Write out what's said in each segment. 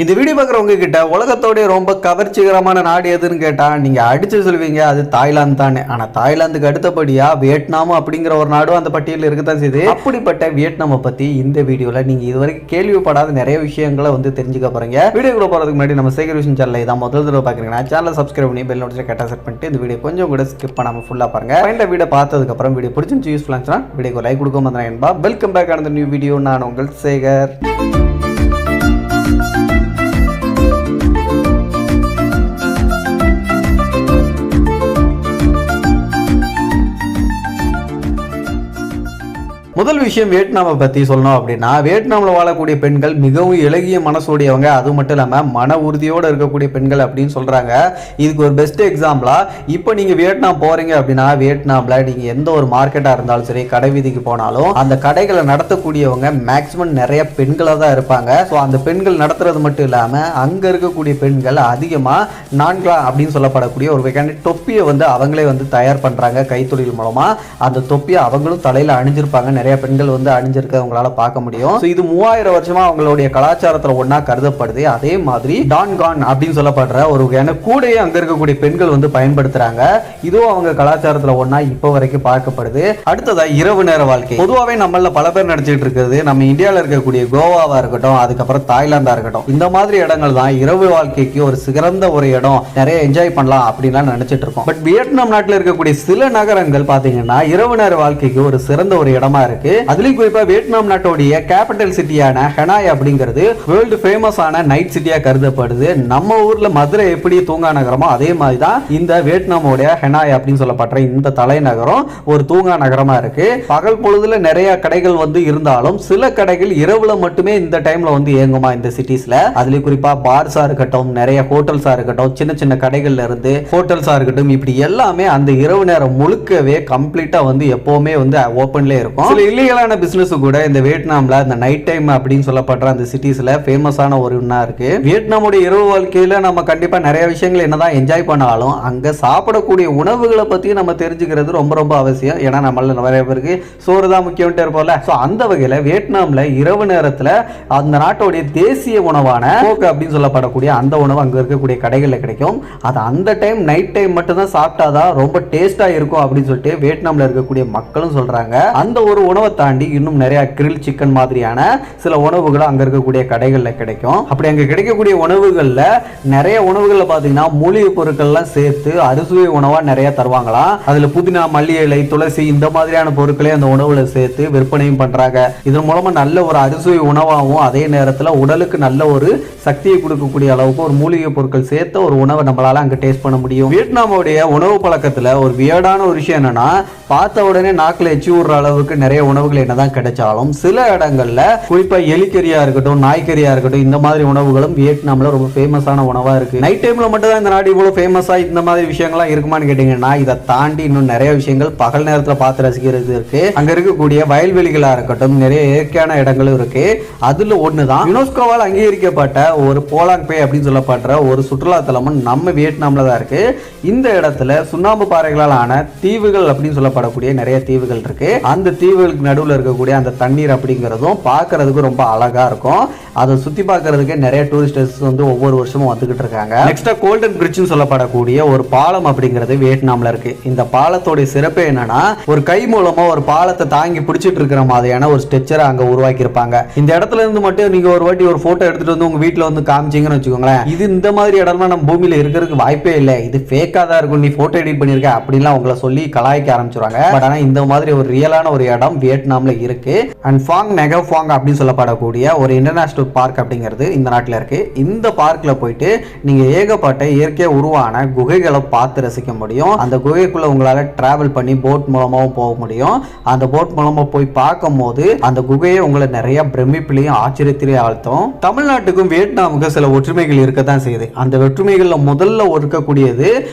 இந்த வீடியோ பார்க்குறவங்க கிட்ட உலகத்தோடைய ரொம்ப கவர்ச்சிகரமான நாடு எதுன்னு கேட்டால் நீங்கள் அடித்து சொல்லுவீங்க அது தாய்லாந்து தானே. ஆனால் தாய்லாந்துக்கு அடுத்தபடியாக வியட்நாம் அப்படிங்கிற ஒரு நாடும் அந்த பட்டியலில் இருக்கத்தான் செய்யுது. அப்படிப்பட்ட வியட்நாமை பற்றி இந்த வீடியோவில் நீங்கள் இதுவரைக்கும் கேள்விப்படாத நிறைய விஷயங்களை தெரிஞ்சுக்க போகிறீங்க. வீடியோக்குள்ள போகிறதுக்கு முன்னாடி நம்ம சேகர் விஷயம் சேனலை இதான் முதல் தடவை பார்க்குறீங்கன்னா சேனலை சப்ஸ்கிரைப் பண்ணி பெல் நோட்டிஃபிகேஷன் கரெக்டாக செட் பண்ணிட்டு இந்த வீடியோ கொஞ்சம் கூட ஸ்கிப் பண்ணாமல் ஃபுல்லாக பாருங்கள். இந்த வீடியோ பார்த்ததுக்கப்புறம் வீடியோ பிடிச்சிருந்து யூஸ்ஃபுல்லாக இருந்துச்சுன்னா வீடியோக்கு லைக் கொடுக்க மாட்டேன். வெல்கம் பேக் ஆன நியூ வீடியோ. நான் உங்கள் சேகர். முதல் விஷயம் வியட்நாமை பற்றி சொல்லணும் அப்படின்னா, வியட்நாமில் வாழக்கூடிய பெண்கள் மிகவும் இலகிய மனசோடியவங்க. அது மட்டும் இல்லாமல் மன உறுதியோடு இருக்கக்கூடிய பெண்கள் அப்படின்னு சொல்கிறாங்க. இதுக்கு ஒரு பெஸ்ட் எக்ஸாம்பிளாக இப்போ நீங்கள் வியட்நாம் போகிறீங்க அப்படின்னா, வியட்நாமில் நீங்கள் எந்த ஒரு மார்க்கெட்டாக இருந்தாலும் சரி, கடை வீதிக்கு போனாலும் அந்த கடைகளை நடத்தக்கூடியவங்க மேக்ஸிமம் நிறைய பெண்களாக தான் இருப்பாங்க. ஸோ அந்த பெண்கள் நடத்துறது மட்டும் இல்லாமல் அங்கே இருக்கக்கூடிய பெண்கள் அதிகமாக நான்கா அப்படின்னு சொல்லப்படக்கூடிய ஒரு வகையான தொப்பியை அவங்களே தயார் பண்ணுறாங்க கைத்தொழில் மூலமாக. அந்த தொப்பியை அவங்களும் தலையில் அணிஞ்சிருப்பாங்க. நிறைய பெண்கள் அணிஞ்சிருக்க உங்களால பார்க்க முடியும். இது 3000 வருஷமா அவங்களுடைய கலாச்சாரத்துல ஒன்னா கருதப்படுது. அதே மாதிரி டான்கான் அப்படின்னு சொல்லப்படுற ஒரு வகையான கூடையை அங்க இருக்கக்கூடிய பெண்கள் பயன்படுத்துறாங்க. இதுவும் அவங்க கலாச்சாரத்துல ஒன்னா இப்ப வரைக்கும் பார்க்கப்படுது. அடுத்ததா இரவு நேர வாழ்க்கை. பொதுவாகவே நம்மள பல பேர் நினைச்சிட்டு இருக்கிறது நம்ம இந்தியாவில் இருக்கக்கூடிய கோவாவா இருக்கட்டும், அதுக்கப்புறம் தாய்லாந்தா இருக்கட்டும், இந்த மாதிரி இடங்கள் தான் இரவு வாழ்க்கைக்கு ஒரு சிறந்த ஒரு இடம், நிறைய என்ஜாய் பண்ணலாம் அப்படின்லாம் நினைச்சிட்டு இருக்கோம். பட் வியட்நாம் நாட்டில் இருக்கக்கூடிய சில நகரங்கள் பாத்தீங்கன்னா இரவு நேர வாழ்க்கைக்கு ஒரு சிறந்த ஒரு இடமா இருக்கு. அதுலயும் குறிப்பா வியட்நாம் நாட்டோடைய கேபிட்டல் சிட்டியான ஹனாய் அப்படிங்கிறது வேர்ல்டு ஃபேமஸான நைட் சிட்டியா கருதப்படுது. நம்ம ஊர்ல மதுரை எப்படி தூங்கா நகரமோ அதே மாதிரி தான் இந்த வியட்நாமோட ஹனாய் அப்படின்னு சொல்லப்படுற இந்த தலைநகரம் ஒரு தூங்கா நகரமா இருக்கு. பகல் பொழுதுல நிறைய கடைகள் இருந்தாலும் சில கடைகள் இரவுல மட்டுமே இந்த டைம்ல இயங்குமா இந்த சிட்டிஸ்ல. அதுலயும் குறிப்பா பார்ஸா இருக்கட்டும், நிறைய ஹோட்டல்ஸா இருக்கட்டும், சின்ன சின்ன கடைகள்ல இருந்து ஹோட்டல்ஸா இருக்கட்டும், இப்படி எல்லாமே அந்த இரவு நேரம் முழுக்கவே கம்ப்ளீட்டா எப்பவுமே ஓபன்ல இருக்கும். இல்லீகலான பிசினஸ் கூட இந்த வியட்நாம்ல இந்த நைட் டைம் அப்படின்னு சொல்லப்படுற அந்த சிட்டிஸ்ல ஃபேமஸான ஒரு ஒண்ணா இருக்கு. வியட்நாமுடைய இரவு வாழ்க்கையில நம்ம கண்டிப்பா நிறைய விஷயங்கள் என்னதான் என்ஜாய் பண்ணாலும் அங்க சாப்பிடக்கூடிய உணவுகளை பத்தி நம்ம தெரிஞ்சுக்கிறது ரொம்ப ரொம்ப அவசியம். ஏன்னா நம்மள நிறைய பேருக்கு சோறு தான் முக்கியம் இருப்போம்ல. சோ அந்த வகையில வியட்நாம்ல இரவு நேரத்துல அந்த நாட்டோடைய தேசிய உணவான போக் அப்படின்னு சொல்லப்படக்கூடிய அந்த உணவு அங்க இருக்கக்கூடிய கடைகள்ல கிடைக்கும். அது அந்த டைம் நைட் டைம் மட்டும் தான் சாப்பிட்டாதான் ரொம்ப டேஸ்டா இருக்கும் அப்படின்னு சொல்லிட்டு வியட்நாம்ல இருக்கக்கூடிய மக்களும் சொல்றாங்க. அந்த ஒரு உணவை தாண்டி இன்னும் நிறைய கிரில் சிக்கன் மாதிரியான சில உணவுகள் அங்க இருக்கக்கூடிய கடைகள்ல கிடைக்கும். அப்படி அங்க கிடைக்கக்கூடிய உணவுகள்ல நிறைய உணவுகள்ல பாத்தீங்கன்னா மூலிகை பொருட்கள்லாம் சேர்த்து அறுசுவை உணவா நிறைய தருவாங்களாம். அதுல புதினா, மல்லி இலை, துளசி இந்த மாதிரியான பொருட்களை அந்த உணவுல சேர்த்து விற்பனையும் பண்றாங்க. இதன் மூலமா நல்ல ஒரு அறுசுவை உணவாகவும் அதே நேரத்தில் உடலுக்கு நல்ல ஒரு சக்தியை கொடுக்கக்கூடிய அளவுக்கு ஒரு மூலிகை பொருட்கள் சேர்த்த ஒரு உணவை நம்மளால அங்க டேஸ்ட் பண்ண முடியும். வியட்நாமுடைய உணவு பழக்கத்துல ஒரு வியர்டான ஒரு விஷயம் என்னன்னா, பார்த்த உடனே நாக்குல எச்சி ஊறுற அளவுக்கு நிறைய உணவுகள் என்னதான் கிடைச்சாலும் சில இடங்கள்ல குறிப்பா எலிக்கறியா இருக்கட்டும், நாய்க்கறியா இருக்கட்டும், இந்த மாதிரி உணவுகளும் வியட்நாம்ல ரொம்ப ஃபேமஸான உணவா இருக்கு. நைட் டைம்ல மட்டும் தான் இந்த நாடு இவ்வளவு ஃபேமஸா இந்த மாதிரி விஷயங்கள்லாம் இருக்குமான்னு கேட்டீங்கன்னா, இதை தாண்டி இன்னும் நிறைய விஷயங்கள் பகல் நேரத்துல பார்த்து ரசிக்கிறது இருக்கு. அங்க இருக்கக்கூடிய வயல்வெளிகளா இருக்கட்டும், நிறைய இயற்கையான இடங்களும் இருக்கு. அதுல ஒண்ணுதான் யுனெஸ்கோவால் அங்கீகரிக்கப்பட்ட ஒரு போலாங் பே அப்படின்னு சொல்லப்படுற ஒரு சுற்றுலா தலமும் நம்ம வியட்நாம்ல தான் இருக்கு. இந்த இடத்துல சுண்ணாம்பு பாறைகளால் ஆன தீவுகள் அப்படின்னு சொல்லப்படக்கூடிய நிறைய தீவுகள் இருக்கு. அந்த தீவுகளுக்கு நடுவில் இருக்கக்கூடிய அந்த தண்ணீர் அப்படிங்கிறதும் பார்க்கறதுக்கு ரொம்ப அழகா இருக்கும். அதை சுத்தி பார்க்கறதுக்கு நிறைய டூரிஸ்டர்ஸ் ஒவ்வொரு வருஷமும் வந்துகிட்டு இருக்காங்க. நெக்ஸ்ட் கோல்டன் பிரிட்ஜ் சொல்லப்படக்கூடிய ஒரு பாலம் அப்படிங்கிறது வியட்நாம்ல இருக்கு. இந்த பாலத்தோட சிறப்பு என்னன்னா, ஒரு கை மூலமா ஒரு பாலத்தை தாங்கி பிடிச்சிட்டு இருக்கிற மாதிரியான ஒரு ஸ்ட்ரக்சரை அங்க உருவாக்கி இருப்பாங்க. இந்த இடத்துல இருந்து மட்டும் நீங்க ஒரு வாட்டி ஒரு போட்டோ எடுத்துட்டு உங்க வீட்டுல காமிச்சீங்கன்னு வச்சுக்கோங்களேன், இது இந்த மாதிரி இடம்லாம் நம்ம பூமியில இருக்கிறதுக்கு வாய்ப்பே இல்லை, இது ஃபேக்கா தான் இருக்கும், நீ போட்டோ எடிட் பண்ணிருக்க அப்படின்லாம் உங்களை சொல்லி கலாய்க்க ஆரம்பிச்சிருவாங்க. பட் ஆனா இந்த மாதிரி ஒரு ரியலான ஒரு இடம் வியட்நாம்ல இருக்கு. அண்ட் ஃபாங் நெகோ ஃபாங் அப்படின்னு சொல்லப்படக்கூடிய ஒரு இன்டர்நேஷனல் பார்க் அப்படிங்கிறது இந்த நாட்டில் இருக்கு. இந்த பார்க்ல போயிட்டு நீங்க ஏகப்பட்ட இயற்கையா உருவான குகைகளை பார்த்து ரசிக்க முடியும். அந்த குகைக்குள்ள உங்களால டிராவல் பண்ணி போட் மூலமாவும் போக முடியும். அந்த போட் மூலமா போய் பார்க்கும் போது அந்த குகையை உங்களை நிறைய பிரமிப்பிலையும் ஆச்சரியத்திலையும் ஆழ்த்தும். தமிழ்நாட்டுக்கும் வியட்நாமுக்கும் சில ஒற்றுமைகள் இருக்கத்தான் செய்யுது. அந்த ஒற்றுமைகள்ல முதல்ல இருக்கக்கூடியது,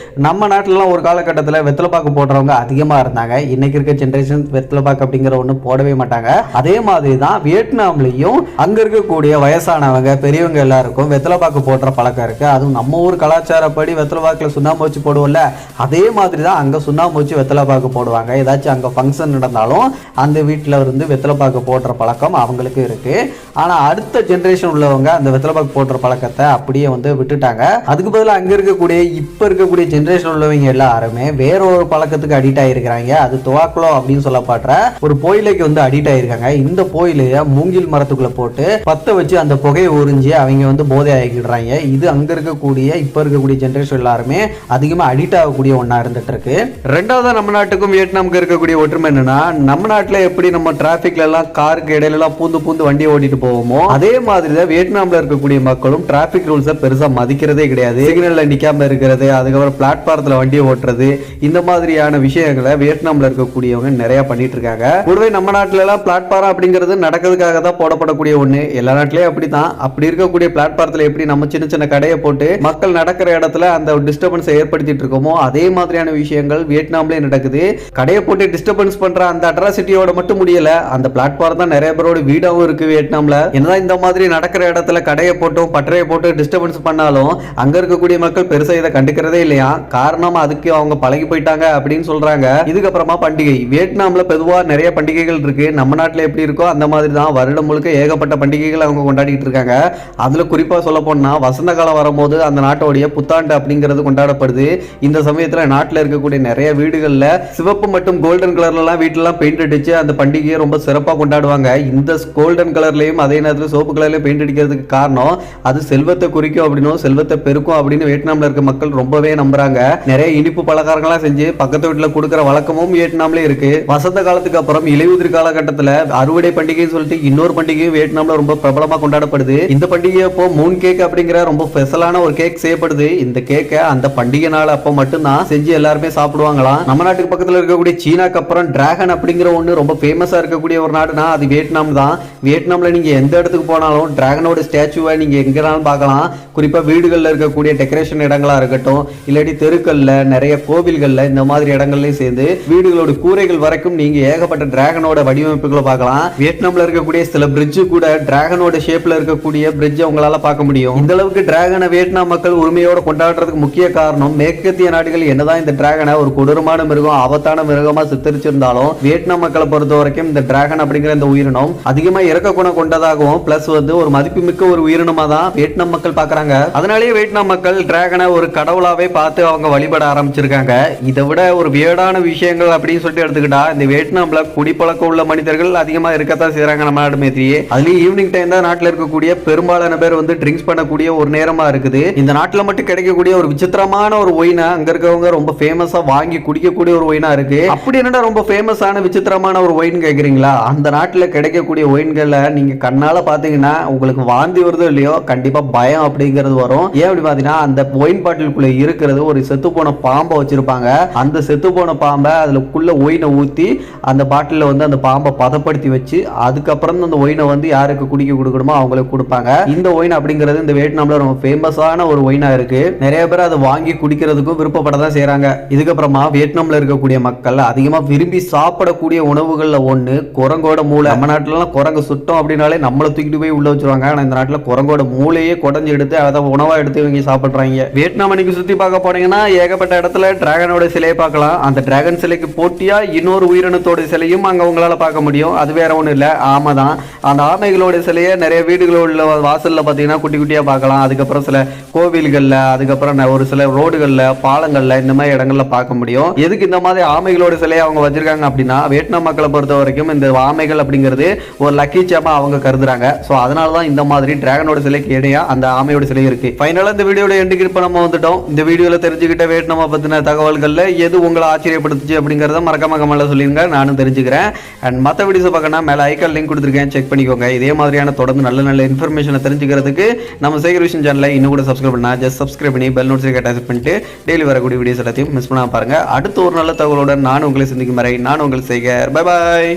நம்ம நாட்டிலாம் ஒரு காலகட்டத்தில் வெத்தலை பாக்கு போடுறவங்க அதிகமா இருந்தாங்க. இன்னைக்கு இருக்க ஜென்ரேஷன் வெத்தலை பாக்கு அப்படிங்கிற பழக்கத்துல ஒண்ணு போடவே மாட்டாங்க. அதே மாதிரி தான் வியட்நாம்லயும் அங்க இருக்கக்கூடிய வயசானவங்க பெரியவங்க எல்லாருக்கும் வெத்தலை பாக்கு போடுற பழக்கம் இருக்கு. அதுவும் நம்ம ஊர் கலாச்சாரப்படி வெத்தலை பாக்குல சுண்ணாம்பு வச்சு போடுவோம்ல, அதே மாதிரி தான் அங்க சுண்ணாம்பு வச்சு வெத்தலை பாக்கு போடுவாங்க. ஏதாச்சும் அங்க ஃபங்க்ஷன் நடந்தாலும் அந்த வீட்டுல இருந்து வெத்தலை பாக்கு போடுற பழக்கம் அவங்களுக்கு இருக்கு. ஆனா அடுத்த ஜெனரேஷன் உள்ளவங்க அந்த வெத்தலை பாக்கு போடுற பழக்கத்தை அப்படியே வந்து விட்டுட்டாங்க. அதுக்கு பதிலாக அங்க இருக்கக்கூடிய இப்ப இருக்கக்கூடிய ஜெனரேஷன் உள்ளவங்க எல்லாருமே வேற ஒரு பழக்கத்துக்கு அடிக்ட் ஆயிருக்கிறாங்க. அது துவாக்குளோ அப்படின்னு சொல்லப்படுற ஒரு புகையிலைக்கு வந்து அடிக்ட் ஆயிருக்காங்க. இந்த புகையிலைய மூங்கில் மரத்துக்குள்ள போட்டு பத்த வச்சு அந்த புகையை உறிஞ்சி அவங்க வந்து போதை ஆகிடுறாங்க. இது அங்க இருக்கக்கூடிய இப்ப இருக்கக்கூடிய ஜெனரேஷன் எல்லாருமே அதிகமா அடிக்ட் ஆகக்கூடிய ஒன்னா இருந்துட்டு இருக்கு. ரெண்டாவது நம்ம நாட்டுக்கும் வியட்நாமுக்கு இருக்கக்கூடிய ஒற்றுமை என்னன்னா, நம்ம நாட்டுல எப்படி நம்ம டிராபிக்ல எல்லாம் காருக்கு இடையில எல்லாம் பூந்து பூந்து வண்டியை ஓட்டிட்டு போவோமோ, அதே மாதிரி தான் வியட்நாம்ல இருக்கக்கூடிய மக்களும் டிராபிக் ரூல்ஸை பெருசா மதிக்கிறதே கிடையாது. சிக்னல்ல நிக்காம இருக்கிறது, அதுக்கப்புறம் பிளாட்பாரத்துல வண்டியை ஓட்டுறது, இந்த மாதிரியான விஷயங்களை வியட்நாம்ல இருக்கக்கூடியவங்க நிறைய பண்ணிட்டு இருக்காங்க. கூடவே நம்ம நாட்டுல எல்லாம் பிளாட்பாரம் அப்படிங்கிறது நடக்கிறதுக்காக தான் போடப்படக்கூடிய ஒண்ணு. எல்லா நாட்டிலயும் அப்படித்தான். அப்படி இருக்கக்கூடிய பிளாட்பாரத்துல எப்படி நம்ம சின்ன சின்ன கடையை போட்டு மக்கள் நடக்கிற இடத்துல அந்த டிஸ்டர்பன்ஸை ஏற்படுத்திட்டு இருக்கோமோ, அதே மாதிரியான விஷயங்கள் வியட்நாம்லயே நடக்குது. கடையை போட்டு டிஸ்டர்பன்ஸ் பண்ற அந்த அட்ராசிட்டியோட மட்டும் முடியல, அந்த பிளாட்பாரம் தான் நிறைய பேரோட வீடாவும் இருக்கு வியட்நாம்ல. என்னதான் இந்த மாதிரி நடக்கிற இடத்துல கடையை போட்டும் பட்டறையை போட்டு டிஸ்டர்பன்ஸ் பண்ணாலும் அங்க இருக்கக்கூடிய மக்கள் பெருசா இதை கண்டுக்கிறதே இல்லையா. காரணம் அதுக்கு அவங்க பழகி போயிட்டாங்க அப்படின்னு சொல்றாங்க. இதுக்கப்புறமா பண்டிகை. வியட்நாம்ல பொதுவா நிறைய பண்டிகைகள் இருக்கு. நம்ம நாட்டுல எப்படி இருக்கோ அந்த மாதிரி தான் வருடம் முழுக்க ஏகப்பட்ட பண்டிகைகள் அவங்க கொண்டாடிட்டு இருக்காங்க. அதுல குறிப்பா சொல்ல போனா வசந்த காலம் வரும்போது அந்த நாட்டோடைய புத்தாண்டு அப்படிங்கிறது கொண்டாடப்படுது. இந்த சமயத்துல நாட்டுல இருக்கக்கூடிய நிறைய வீடுகள்ல சிவப்பு மற்றும் கோல்டன் கலர்ல எல்லாம் வீட்டுல எல்லாம் பெயிண்ட் அடிச்சு அந்த பண்டிகையை ரொம்ப சிறப்பா கொண்டாடுவாங்க. இந்த கோல்டன் கலர்லயும் அதே நேரத்தில் சோப்பு கலர்லயும் பெயிண்ட் அடிக்கிறதுக்கு காரணம் அது செல்வத்தை குறிக்கும் அப்படின்னும் செல்வத்தை பெருக்கும் அப்படின்னு வியட்நாம்ல இருக்க மக்கள் ரொம்பவே நம்புறாங்க. நிறைய இனிப்பு பலகாரங்களா செஞ்சு பக்கத்து வீட்டுல கொடுக்கிற வழக்கமும் வியட்நாம்ல இருக்கு. வசந்த காலத்துக்கு அப்புறம் இலையுதிர் காலகட்டத்துல அறுவடை பண்டிகைன்னு சொல்லிட்டு இன்னொரு பண்டிகையும் வியட்நாம்ல ரொம்ப பிரபலமா கொண்டாடப்படுது. இந்த பண்டிகை அப்போ மூன் கேக் அப்படிங்கிற ரொம்ப ஸ்பெஷலான ஒரு கேக் செய்யப்படுது. இந்த கேக்கை அந்த பண்டிகை நாள் அப்போ மட்டும்தான் செஞ்சு எல்லாருமே சாப்பிடுவாங்களாம். நம்ம நாட்டுக்கு பக்கத்துல இருக்கக்கூடிய சீனாக்கு அப்புறம் டிராகன் அப்படிங்கிற ஒண்ணு ரொம்ப ஃபேமஸா இருக்கக்கூடிய ஒரு நாடுனா அது வியட்நாம் தான். வியட்நாம்ல நீங்க எந்த இடத்துக்கு போனாலும் டிராகனோட ஸ்டாச்சுவை நீங்க எங்கனாலும் பார்க்கலாம். குறிப்பா வீடுகள்ல இருக்கக்கூடிய டெக்கரேஷன் இடங்களா இருக்கட்டும், இல்லாட்டி தெருக்கள்ல நிறைய கோவில்கள்ல இந்த மாதிரி இடங்கள்லயும் சேர்ந்து வீடுகளோட கூரைகள் வரைக்கும் நீங்க ஏகப்பட்ட டிராகனோட வடிவமைப்புகளை பார்க்கலாம். வியட்நாம்ல இருக்கக்கூடிய சில பிரிட்ஜ் கூட டிராகனோட ஷேப்ல இருக்கக்கூடிய பிரிட்ஜ் உங்களால பார்க்க முடியும். இந்த அளவுக்கு டிராகனை வியட்நாம் மக்கள் உரிமையோட கொண்டாடுறதுக்கு முக்கிய காரணம் மேற்கத்திய நாடுகள் என்னதான் இந்த டிராகனை ஒரு கொடூரமான மிருகம், ஆபத்தான மிருகமா சித்தரிச்சிருந்தாலும் வியட்நாம் மக்களை பொறுத்த வரைக்கும் இந்த டிராகன் அப்படிங்கிற இந்த உயிரினம் அதிகமா இறக்க குணம் கொண்டதாகவும் பிளஸ் வந்து ஒரு மதிப்புமிக்க ஒரு உயிரினமா தான் வியட்நாம் மக்கள் பாக்குறாங்க. அதனாலேயே வியட்நாம் மக்கள் டிராகனை ஒரு கடவுளாவே பார்த்து அவங்க வழிபட ஆரம்பிச்சிருக்காங்க. இதை விட ஒரு வியடான விஷயங்கள் அப்படின்னு சொல்லிட்டு எடுத்துக்கிட்டா இந்த வியட்நாம்ல குடிப்பழக்கம் உள்ள மனிதர்கள் அதிகமா இருக்கத்தான் செய்யறாங்க நம்ம நாடு மாதிரியே. அதுலயும் ஈவினிங் டைம் தான் நாட்டில் இருக்கக்கூடிய பெரும்பாலான பேர் வந்து ட்ரிங்க்ஸ் பண்ணக்கூடிய ஒரு நேரமா இருக்குது. இந்த நாட்டில் மட்டும் கிடைக்கக்கூடிய ஒரு விசித்திரமான ஒரு ஒயினா அங்க இருக்கவங்க ரொம்ப ஃபேமஸா வாங்கி குடிக்கக்கூடிய ஒரு ஒயினா இருக்கு. அப்படி என்னடா ரொம்ப ஃபேமஸான விசித்திரமான ஒரு ஒயின் கேக்குறீங்களா? அந்த நாட்டில் கிடைக்கக்கூடிய ஒயின்களை நீங்க கண்ணால பாத்தீங்கன்னா உங்களுக்கு வாந்தி வருதோ இல்லையோ கண்டிப்பா பயம் அப்படிங்கிறது வரும். ஏன் அப்படி பாத்தீங்கன்னா அந்த ஒயின் பாட்டிலுக்குள்ள இருக்கிறது ஒரு செத்து போன பாம்பை வச்சிருப்பாங்க. அந்த செத்து போன பாம்பை அதுக்குள்ள ஒயினை ஊத்தி அந்த பாட்டில வந்து அந்த பாம்பை பதப்படுத்தி வச்சு அதுக்கப்புறம் அந்த ஒயினை வந்து யாருக்கு குடிக்க கொடுக்கணுமோ அவங்களுக்கு கொடுப்பாங்க. இந்த ஒயின் அப்படிங்கிறது இந்த வியட்நாம்ல ரொம்ப ஃபேமஸான ஒரு ஒயினா இருக்கு. நிறைய பேர் அதை வாங்கி குடிக்கிறதுக்கும் விருப்பப்படதான் செய்யறாங்க. இதுக்கப்புறமா வியட்நாம்ல இருக்கக்கூடிய மக்கள் அதிகமா விரும்பி சாப்பிடக்கூடிய உணவுகள்ல ஒண்ணு குரங்கோட மூளை. நம்ம நாட்டுல எல்லாம் குரங்கு சுத்தம் அப்படின்னாலே நம்மளை தூக்கிட்டு போய் உள்ள வச்சிருவாங்க. ஆனா இந்த நாட்டுல குரங்கோட மூளையே குடஞ்சு எடுத்து அதை உணவா எடுத்து இவங்க சாப்பிடுறாங்க. வியட்நாம் நீங்க சுத்தி பார்க்க போனீங்கன்னா ஏகப்பட்ட இடத்துல டிராகனோட சிலையை பார்க்கலாம். அந்த டிராகன் சிலைக்கு போட்டியா இன்னொரு உயிரினத்தோட சிலையும் அங்க உங்களால பார்க்க முடியும். அது வேற ஒண்ணு இல்ல, ஆமை தான். அந்த ஆமைகளோட சிலையை நிறைய வீடுகளோட வாசல்ல பாத்தீங்கன்னா குட்டி குட்டியா பார்க்கலாம். அதுக்கப்புறம் சில கோவில்கள்ல, அதுக்கப்புறம் ஒரு சில ரோடுகள்ல, பாலங்கள்ல இந்த மாதிரி இடங்கள்ல பார்க்க முடியும். எதுக்கு இந்த மாதிரி ஆமைகளோட சிலையை அவங்க வச்சிருக்காங்க அப்படின்னா வியட்நாம் மக்களை பொறுத்த வரைக்கும் இந்த ஆமைகள் அப்படிங்கிறது ஒரு லக்கி சாமா அவங்க கருதுறாங்க. சோ அதனாலதான் இந்த மாதிரி டிராகனோட சிலைக்கு இடையா அந்த ஆமையோட சிலை இருக்கு. ஃபைனலா இந்த வீடியோட எண்டுக்கு இப்ப நம்ம வந்துட்டோம். இந்த வீடியோல தெரிஞ்சுக்கிட்ட வியட்நாம் பத்தின தகவல்கள்ல எது உங்களை ஆச்சரியப்படுத்துச்சு அப்படிங்கறத மறக்காம கமெண்ட்ல சொல்லிருங்க, நானும் தெரிஞ்சுக்கிறேன். அண்ட் மற்ற வீடியோஸ் பார்க்கணும் மேல ஐக்கான் லிங்க் கொடுத்துருக்கேன், செக் பண்ணிக்கோங்க. இதே மாதிரியான தொடர்ந்து நல்ல நல்ல இன்ஃபர்மேஷனை தெரிஞ்சுக்கிறதுக்கு நம்ம சேகர் விஷன் சேனலை இன்னும் கூட சப்ஸ்கிரைப் பண்ணா ஜஸ்ட் சப்ஸ்கிரைப் பண்ணி பெல் நோட்டிஃபிகேஷன் அட்டாச் பண்ணிட்டு டெய்லி வரக்கூடிய வீடியோஸ் எல்லாத்தையும் மிஸ் பண்ணாம பாருங்க. அடுத்து ஒரு நல்ல தகவலோட நான் உங்களை சந்திக்கும் வரை நான் உங்கள் சேகர். Bye bye.